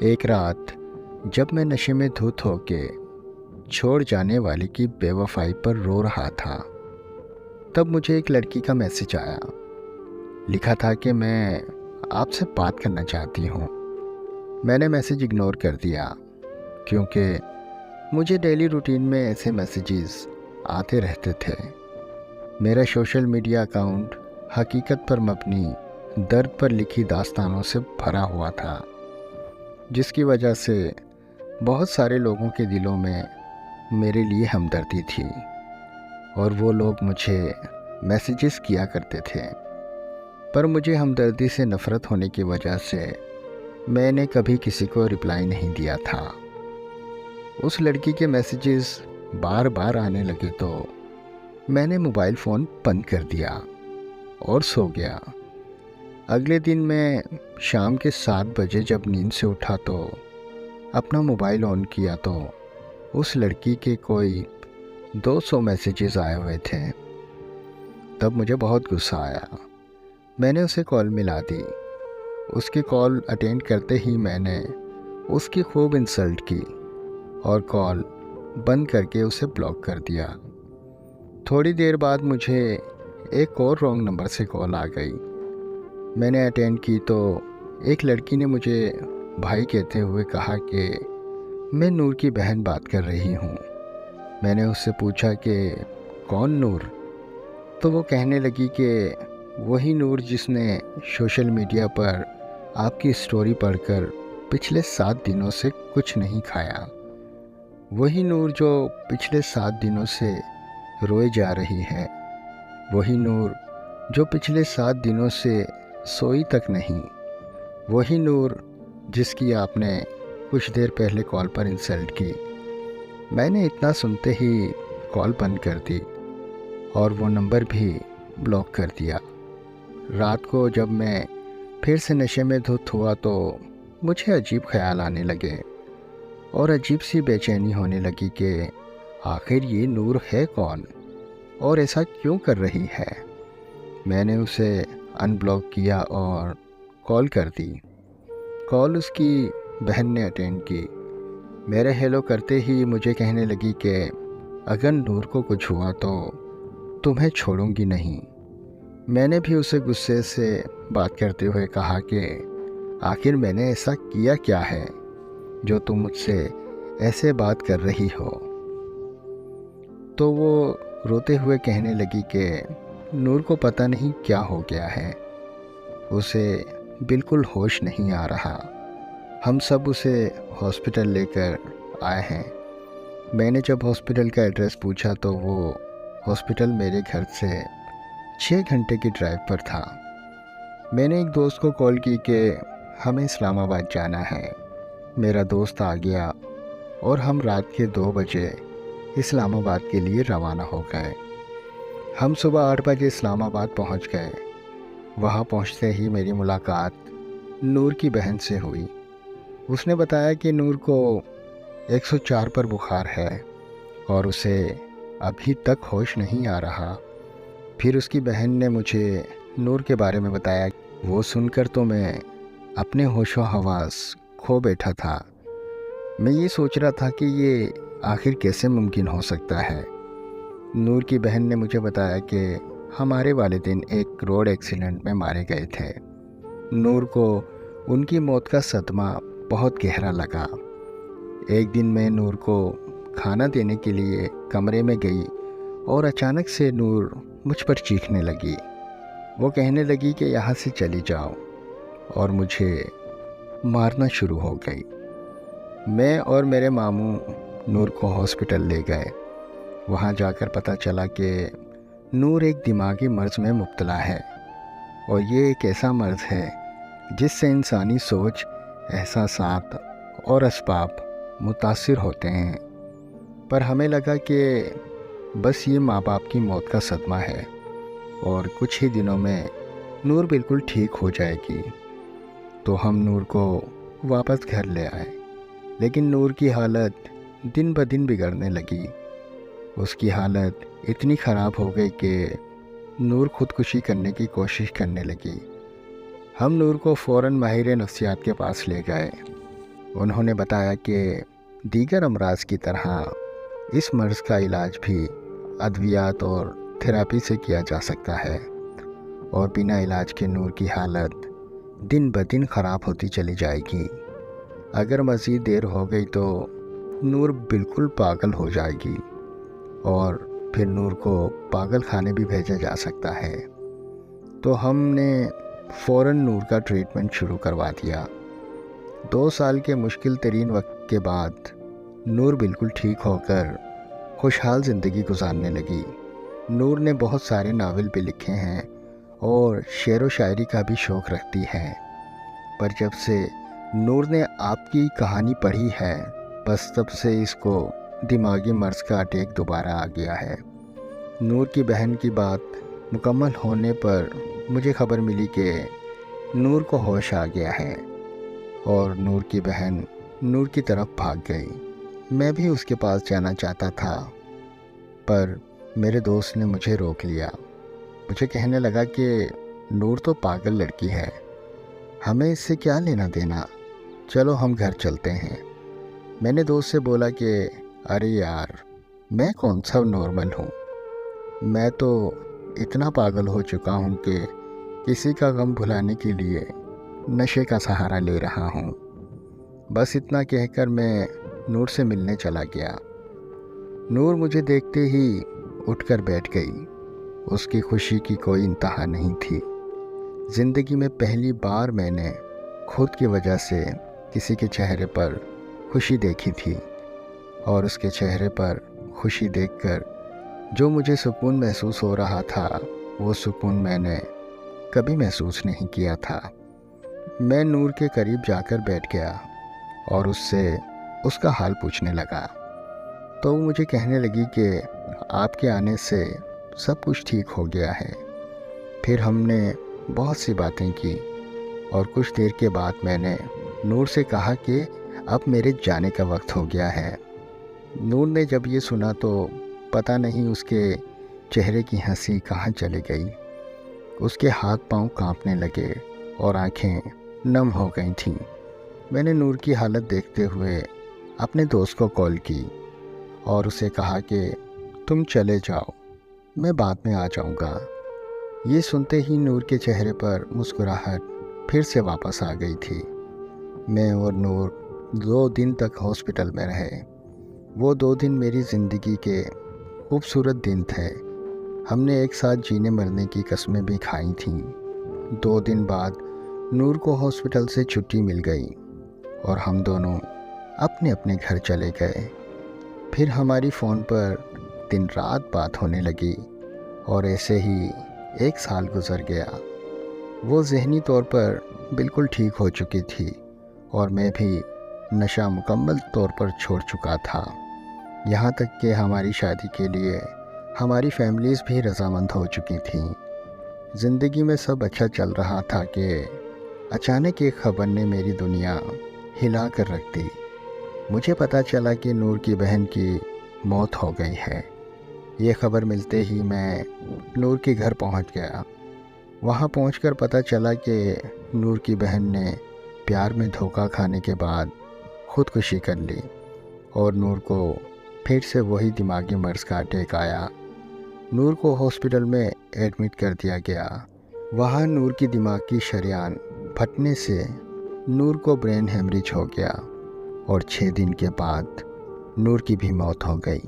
एक रात जब मैं नशे में धुत होके छोड़ जाने वाली की बेवफाई पर रो रहा था, तब मुझे एक लड़की का मैसेज आया। लिखा था कि मैं आपसे बात करना चाहती हूँ। मैंने मैसेज इग्नोर कर दिया क्योंकि मुझे डेली रूटीन में ऐसे मैसेजेस आते रहते थे। मेरा सोशल मीडिया अकाउंट हकीकत पर मबनी दर्द पर लिखी दास्तानों से भरा हुआ था, जिसकी वजह से बहुत सारे लोगों के दिलों में मेरे लिए हमदर्दी थी और वो लोग मुझे मैसेजेस किया करते थे। पर मुझे हमदर्दी से नफ़रत होने की वजह से मैंने कभी किसी को रिप्लाई नहीं दिया था। उस लड़की के मैसेजेस बार बार आने लगे तो मैंने मोबाइल फ़ोन बंद कर दिया और सो गया। अगले दिन मैं शाम के 7 बजे जब नींद से उठा तो अपना मोबाइल ऑन किया तो उस लड़की के कोई 200 मैसेजेस आए हुए थे। तब मुझे बहुत गुस्सा आया। मैंने उसे कॉल मिला दी। उसकी कॉल अटेंड करते ही मैंने उसकी खूब इंसल्ट की और कॉल बंद करके उसे ब्लॉक कर दिया। थोड़ी देर बाद मुझे एक और रॉन्ग नंबर से कॉल आ गई। मैंने अटेंड की तो एक लड़की ने मुझे भाई कहते हुए कहा कि मैं नूर की बहन बात कर रही हूँ। मैंने उससे पूछा कि कौन नूर? तो वो कहने लगी कि वही नूर जिसने सोशल मीडिया पर आपकी स्टोरी पढ़कर पिछले 7 दिनों से कुछ नहीं खाया। वही नूर जो पिछले 7 दिनों से रोए जा रही है। वही नूर जो पिछले 7 दिनों से सोई तक नहीं। वही नूर जिसकी आपने कुछ देर पहले कॉल पर इंसल्ट की। मैंने इतना सुनते ही कॉल बंद कर दी और वो नंबर भी ब्लॉक कर दिया। रात को जब मैं फिर से नशे में धुत हुआ तो मुझे अजीब ख्याल आने लगे और अजीब सी बेचैनी होने लगी कि आखिर ये नूर है कौन और ऐसा क्यों कर रही है। मैंने उसे अनब्लॉक किया और कॉल कर दी। कॉल उसकी बहन ने अटेंड की। मेरे हेलो करते ही मुझे कहने लगी कि अगर नूर को कुछ हुआ तो तुम्हें छोड़ूंगी नहीं। मैंने भी उसे गुस्से से बात करते हुए कहा कि आखिर मैंने ऐसा किया क्या है जो तुम मुझसे ऐसे बात कर रही हो। तो वो रोते हुए कहने लगी कि नूर को पता नहीं क्या हो गया है, उसे बिल्कुल होश नहीं आ रहा। हम सब उसे हॉस्पिटल लेकर आए हैं। मैंने जब हॉस्पिटल का एड्रेस पूछा तो वो हॉस्पिटल मेरे घर से 6 घंटे की ड्राइव पर था। मैंने एक दोस्त को कॉल की कि हमें इस्लामाबाद जाना है। मेरा दोस्त आ गया और हम रात के 2 बजे इस्लामाबाद के लिए रवाना हो गए। हम सुबह 8 बजे इस्लामाबाद पहुंच गए। वहां पहुंचते ही मेरी मुलाकात नूर की बहन से हुई। उसने बताया कि नूर को 104 पर बुखार है और उसे अभी तक होश नहीं आ रहा। फिर उसकी बहन ने मुझे नूर के बारे में बताया। वो सुनकर तो मैं अपने होशो हवास खो बैठा था। मैं ये सोच रहा था कि ये आखिर कैसे मुमकिन हो सकता है। नूर की बहन ने मुझे बताया कि हमारे वालिदैन एक रोड एक्सीडेंट में मारे गए थे। नूर को उनकी मौत का सदमा बहुत गहरा लगा। एक दिन मैं नूर को खाना देने के लिए कमरे में गई और अचानक से नूर मुझ पर चीखने लगी। वो कहने लगी कि यहाँ से चली जाओ और मुझे मारना शुरू हो गई। मैं और मेरे मामू नूर को हॉस्पिटल ले गए। वहाँ जाकर पता चला कि नूर एक दिमागी मर्ज़ में मुब्तला है और ये एक ऐसा मर्ज़ है जिससे इंसानी सोच, एहसासात और असबाब मुतासिर होते हैं। पर हमें लगा कि बस ये माँ बाप की मौत का सदमा है और कुछ ही दिनों में नूर बिल्कुल ठीक हो जाएगी। तो हम नूर को वापस घर ले आए, लेकिन नूर की हालत दिन ब दिन बिगड़ने लगी। उसकी हालत इतनी ख़राब हो गई कि नूर खुदकुशी करने की कोशिश करने लगी। हम नूर को फ़ौरन माहिर नफ्सियात के पास ले गए। उन्होंने बताया कि दीगर अमराज की तरह इस मर्ज़ का इलाज भी अद्वियात और थेरेपी से किया जा सकता है और बिना इलाज के नूर की हालत दिन ब दिन ख़राब होती चली जाएगी। अगर मज़ीद देर हो गई तो नूर बिल्कुल पागल हो जाएगी और फिर नूर को पागल खाने भी भेजा जा सकता है। तो हमने फ़ौरन नूर का ट्रीटमेंट शुरू करवा दिया। 2 साल के मुश्किल तरीन वक्त के बाद नूर बिल्कुल ठीक होकर खुशहाल ज़िंदगी गुजारने लगी। नूर ने बहुत सारे नावल भी लिखे हैं और शेर व शायरी का भी शौक़ रखती है। पर जब से नूर ने आपकी कहानी पढ़ी है, बस तब से इसको दिमागी मर्ज़ का अटैक दोबारा आ गया है। नूर की बहन की बात मुकम्मल होने पर मुझे खबर मिली कि नूर को होश आ गया है और नूर की बहन नूर की तरफ भाग गई। मैं भी उसके पास जाना चाहता था, पर मेरे दोस्त ने मुझे रोक लिया। मुझे कहने लगा कि नूर तो पागल लड़की है, हमें इससे क्या लेना देना, चलो हम घर चलते हैं। मैंने दोस्त से बोला कि अरे यार, मैं कौन सा नॉर्मल हूँ, मैं तो इतना पागल हो चुका हूँ कि किसी का गम भुलाने के लिए नशे का सहारा ले रहा हूँ। बस इतना कहकर मैं नूर से मिलने चला गया। नूर मुझे देखते ही उठकर बैठ गई। उसकी खुशी की कोई इंतहा नहीं थी। ज़िंदगी में पहली बार मैंने खुद की वजह से किसी के चेहरे पर खुशी देखी थी और उसके चेहरे पर खुशी देखकर जो मुझे सुकून महसूस हो रहा था, वो सुकून मैंने कभी महसूस नहीं किया था। मैं नूर के करीब जाकर बैठ गया और उससे उसका हाल पूछने लगा। तो वो मुझे कहने लगी कि आपके आने से सब कुछ ठीक हो गया है। फिर हमने बहुत सी बातें की और कुछ देर के बाद मैंने नूर से कहा कि अब मेरे जाने का वक्त हो गया है। नूर ने जब ये सुना तो पता नहीं उसके चेहरे की हंसी कहाँ चली गई। उसके हाथ पांव कांपने लगे और आंखें नम हो गई थीं। मैंने नूर की हालत देखते हुए अपने दोस्त को कॉल की और उसे कहा कि तुम चले जाओ, मैं बाद में आ जाऊंगा। ये सुनते ही नूर के चेहरे पर मुस्कुराहट फिर से वापस आ गई थी। मैं और नूर 2 दिन तक हॉस्पिटल में रहे। वो 2 दिन मेरी ज़िंदगी के खूबसूरत दिन थे। हमने एक साथ जीने मरने की कस्में भी खाई थीं। 2 दिन बाद नूर को हॉस्पिटल से छुट्टी मिल गई और हम दोनों अपने अपने घर चले गए। फिर हमारी फ़ोन पर दिन रात बात होने लगी और ऐसे ही 1 साल गुज़र गया। वो ज़हनी तौर पर बिल्कुल ठीक हो चुकी थी और मैं भी नशा मुकम्मल तौर पर छोड़ चुका था। यहाँ तक कि हमारी शादी के लिए हमारी फैमिलीज़ भी रज़ामंद हो चुकी थीं। ज़िंदगी में सब अच्छा चल रहा था कि अचानक एक ख़बर ने मेरी दुनिया हिला कर रख दी। मुझे पता चला कि नूर की बहन की मौत हो गई है। ये ख़बर मिलते ही मैं नूर के घर पहुंच गया। वहां पहुंचकर पता चला कि नूर की बहन ने प्यार में धोखा खाने के बाद खुदकुशी कर ली और नूर को फिर से वही दिमागी मर्ज़ का अटैक आया। नूर को हॉस्पिटल में एडमिट कर दिया गया। वहाँ नूर की दिमाग की शरेआन फटने से नूर को ब्रेन हेमरेज हो गया और 6 दिन के बाद नूर की भी मौत हो गई।